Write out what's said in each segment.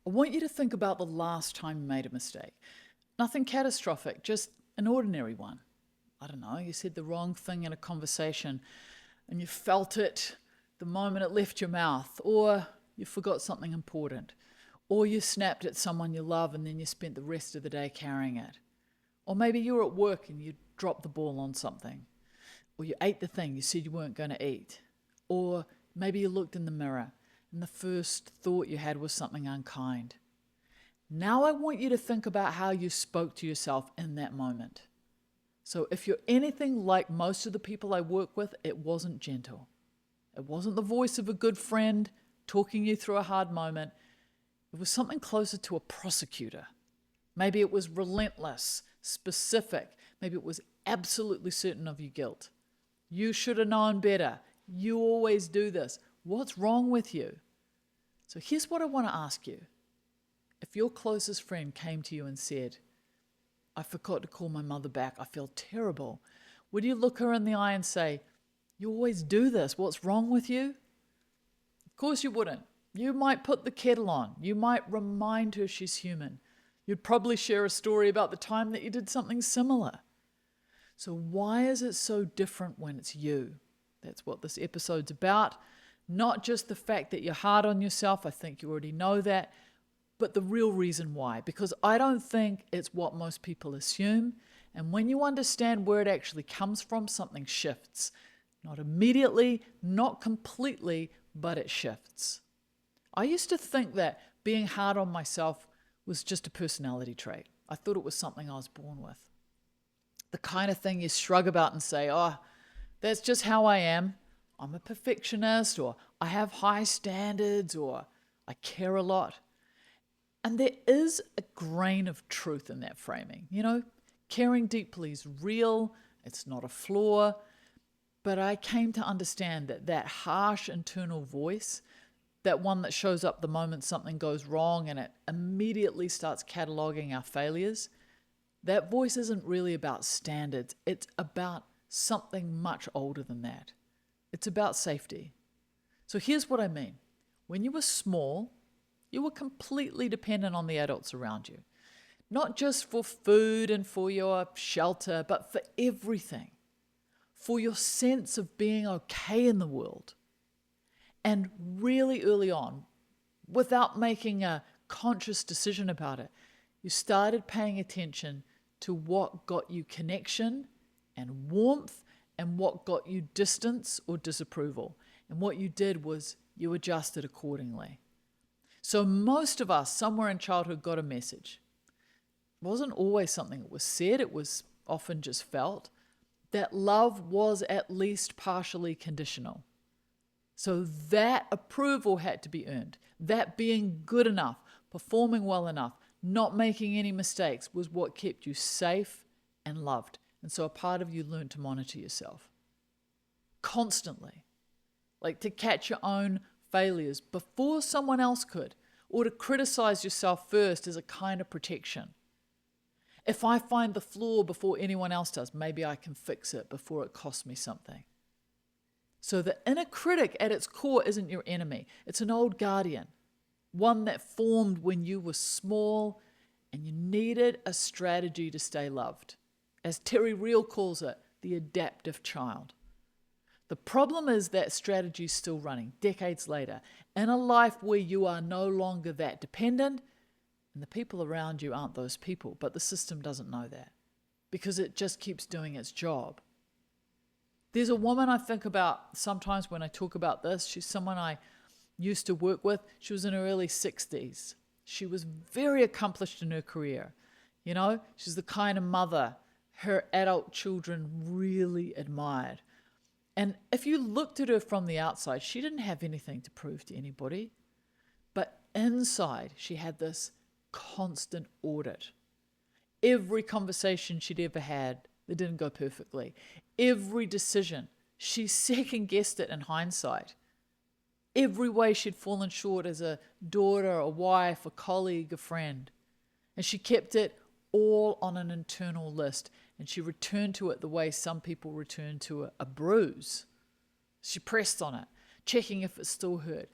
I want you to think about the last time you made a mistake. Nothing catastrophic, just an ordinary one. I don't know, you said the wrong thing in a conversation and you felt it the moment it left your mouth, or you forgot something important, or you snapped at someone you love and then you spent the rest of the day carrying it. Or maybe you were at work and you dropped the ball on something, or you ate the thing you said you weren't going to eat, or maybe you looked in the mirror and the first thought you had was something unkind. Now I want you to think about how you spoke to yourself in that moment. So if you're anything like most of the people I work with, it wasn't gentle. It wasn't the voice of a good friend talking you through a hard moment. It was something closer to a prosecutor. Maybe it was relentless, specific. Maybe it was absolutely certain of your guilt. You should have known better. You always do this. What's wrong with you? So here's what I want to ask you. If your closest friend came to you and said, I forgot to call my mother back, I feel terrible, would you look her in the eye and say, you always do this, what's wrong with you? Of course you wouldn't. You might put the kettle on. You might remind her she's human. You'd probably share a story about the time that you did something similar. So why is it so different when it's you? That's what this episode's about. Not just the fact that you're hard on yourself, I think you already know that, but the real reason why. Because I don't think it's what most people assume. And when you understand where it actually comes from, something shifts. Not immediately, not completely, but it shifts. I used to think that being hard on myself was just a personality trait. I thought it was something I was born with. The kind of thing you shrug about and say, oh, that's just how I am. I'm a perfectionist, or I have high standards, or I care a lot. And there is a grain of truth in that framing. You know, caring deeply is real. It's not a flaw. But I came to understand that that harsh internal voice, that one that shows up the moment something goes wrong and it immediately starts cataloging our failures, that voice isn't really about standards. It's about something much older than that. It's about safety. So here's what I mean. When you were small, you were completely dependent on the adults around you. Not just for food and for your shelter, but for everything. For your sense of being okay in the world. And really early on, without making a conscious decision about it, you started paying attention to what got you connection and warmth and what got you distance or disapproval. And what you did was you adjusted accordingly. So most of us somewhere in childhood got a message. It wasn't always something that was said, it was often just felt, that love was at least partially conditional. So that approval had to be earned. That being good enough, performing well enough, not making any mistakes was what kept you safe and loved. And so a part of you learned to monitor yourself constantly, like to catch your own failures before someone else could, or to criticize yourself first as a kind of protection. If I find the flaw before anyone else does, maybe I can fix it before it costs me something. So the inner critic at its core isn't your enemy. It's an old guardian, one that formed when you were small and you needed a strategy to stay loved. As Terry Real calls it, the adaptive child. The problem is that strategy is still running decades later in a life where you are no longer that dependent and the people around you aren't those people, but the system doesn't know that because it just keeps doing its job. There's a woman I think about sometimes when I talk about this. She's someone I used to work with. She was in her early 60s. She was very accomplished in her career. You know, she's the kind of mother her adult children really admired. And if you looked at her from the outside, she didn't have anything to prove to anybody. But inside, she had this constant audit. Every conversation she'd ever had that didn't go perfectly, every decision, she second-guessed it in hindsight. Every way she'd fallen short as a daughter, a wife, a colleague, a friend. And she kept it all on an internal list. And she returned to it the way some people return to a bruise. She pressed on it, checking if it still hurt,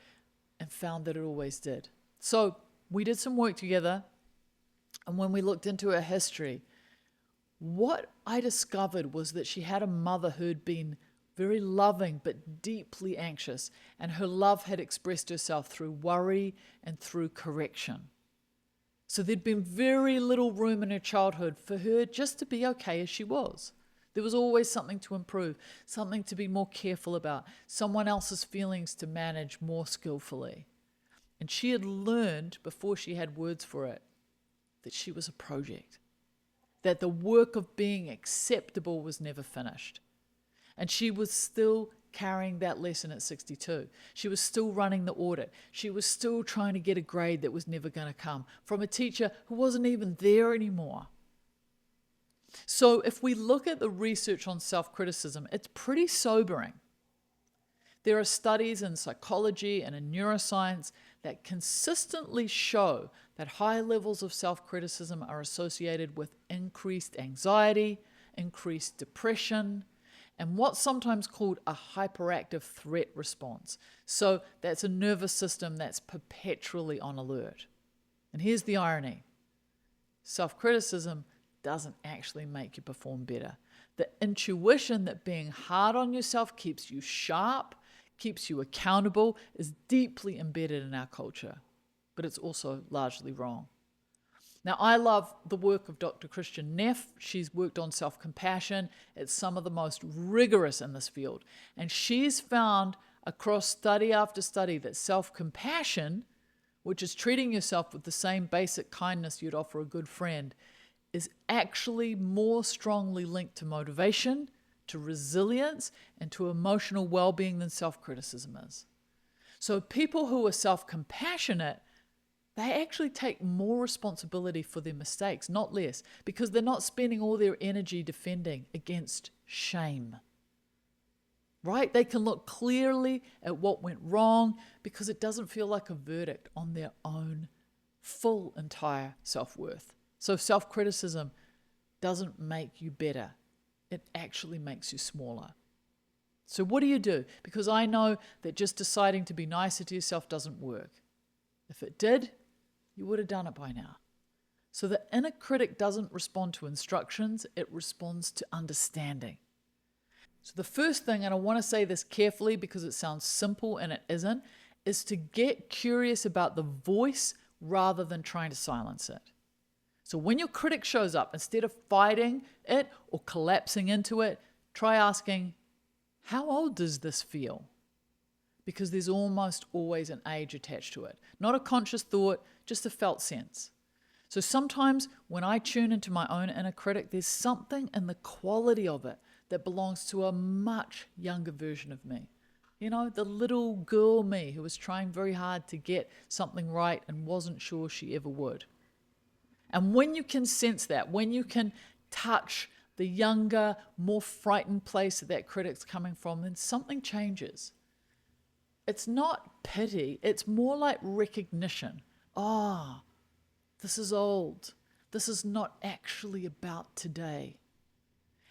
and found that it always did. So we did some work together, and when we looked into her history, what I discovered was that she had a mother who'd been very loving but deeply anxious, and her love had expressed herself through worry and through correction. So there'd been very little room in her childhood for her just to be okay as she was. There was always something to improve, something to be more careful about, someone else's feelings to manage more skillfully. And she had learned, before she had words for it, that she was a project, that the work of being acceptable was never finished. And she was still carrying that lesson at 62. She was still running the audit. She was still trying to get a grade that was never going to come from a teacher who wasn't even there anymore. So if we look at the research on self-criticism, it's pretty sobering. There are studies in psychology and in neuroscience that consistently show that high levels of self-criticism are associated with increased anxiety, increased depression, and what's sometimes called a hyperactive threat response. So that's a nervous system that's perpetually on alert. And here's the irony. Self-criticism doesn't actually make you perform better. The intuition that being hard on yourself keeps you sharp, keeps you accountable, is deeply embedded in our culture, but it's also largely wrong. Now, I love the work of Dr. Christian Neff. She's worked on self-compassion. It's some of the most rigorous in this field. And she's found across study after study that self-compassion, which is treating yourself with the same basic kindness you'd offer a good friend, is actually more strongly linked to motivation, to resilience, and to emotional well-being than self-criticism is. So people who are self-compassionate, they actually take more responsibility for their mistakes, not less, because they're not spending all their energy defending against shame. Right? They can look clearly at what went wrong because it doesn't feel like a verdict on their own full, entire self-worth. So self-criticism doesn't make you better. It actually makes you smaller. So what do you do? Because I know that just deciding to be nicer to yourself doesn't work. If it did, you would have done it by now. So the inner critic doesn't respond to instructions, it responds to understanding. So the first thing, and I want to say this carefully because it sounds simple and it isn't, is to get curious about the voice rather than trying to silence it. So when your critic shows up, instead of fighting it or collapsing into it, try asking, how old does this feel? Because there's almost always an age attached to it. Not a conscious thought, just a felt sense. So sometimes when I tune into my own inner critic, there's something in the quality of it that belongs to a much younger version of me. You know, the little girl me who was trying very hard to get something right and wasn't sure she ever would. And when you can sense that, when you can touch the younger, more frightened place that critic's coming from, then something changes. It's not pity, it's more like recognition. Ah, this is old. This is not actually about today.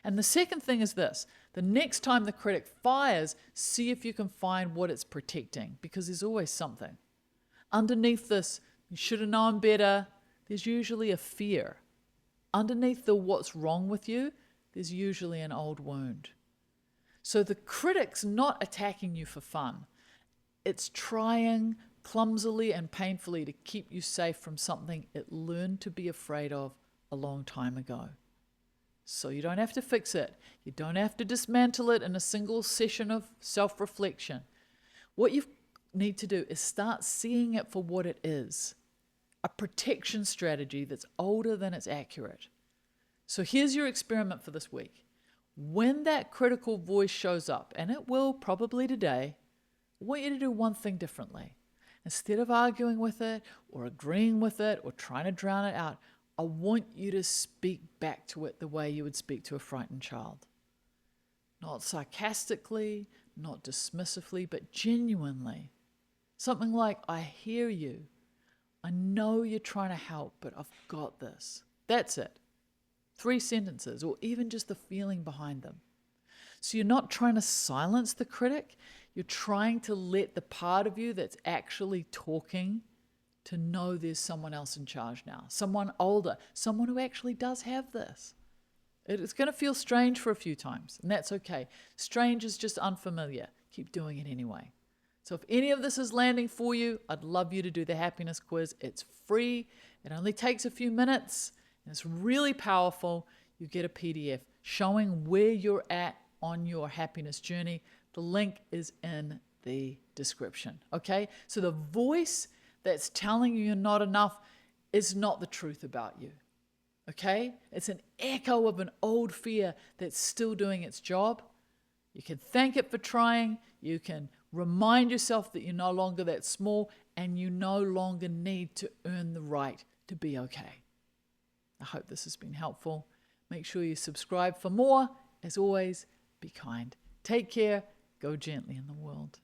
And the second thing is this. The next time the critic fires, see if you can find what it's protecting, because there's always something. Underneath this, you should have known better, there's usually a fear. Underneath the what's wrong with you, there's usually an old wound. So the critic's not attacking you for fun. It's trying clumsily and painfully to keep you safe from something it learned to be afraid of a long time ago. So you don't have to fix it. You don't have to dismantle it in a single session of self-reflection. What you need to do is start seeing it for what it is. A protection strategy that's older than it's accurate. So here's your experiment for this week. When that critical voice shows up, and it will probably today, I want you to do one thing differently. Instead of arguing with it or agreeing with it or trying to drown it out, I want you to speak back to it the way you would speak to a frightened child. Not sarcastically, not dismissively, but genuinely. Something like, I hear you. I know you're trying to help, but I've got this. That's it. 3 sentences, or even just the feeling behind them. So you're not trying to silence the critic. You're trying to let the part of you that's actually talking to know there's someone else in charge now, someone older, someone who actually does have this. It's going to feel strange for a few times, and that's okay. Strange is just unfamiliar. Keep doing it anyway. So if any of this is landing for you, I'd love you to do the happiness quiz. It's free. It only takes a few minutes, and it's really powerful. You get a PDF showing where you're at on your happiness journey. The link is in the description, okay? So the voice that's telling you you're not enough is not the truth about you. Okay? It's an echo of an old fear that's still doing its job. You can thank it for trying. You can remind yourself that you're no longer that small, and you no longer need to earn the right to be okay. I hope this has been helpful. Make sure you subscribe for more. As always, be kind. Take care. Go gently in the world.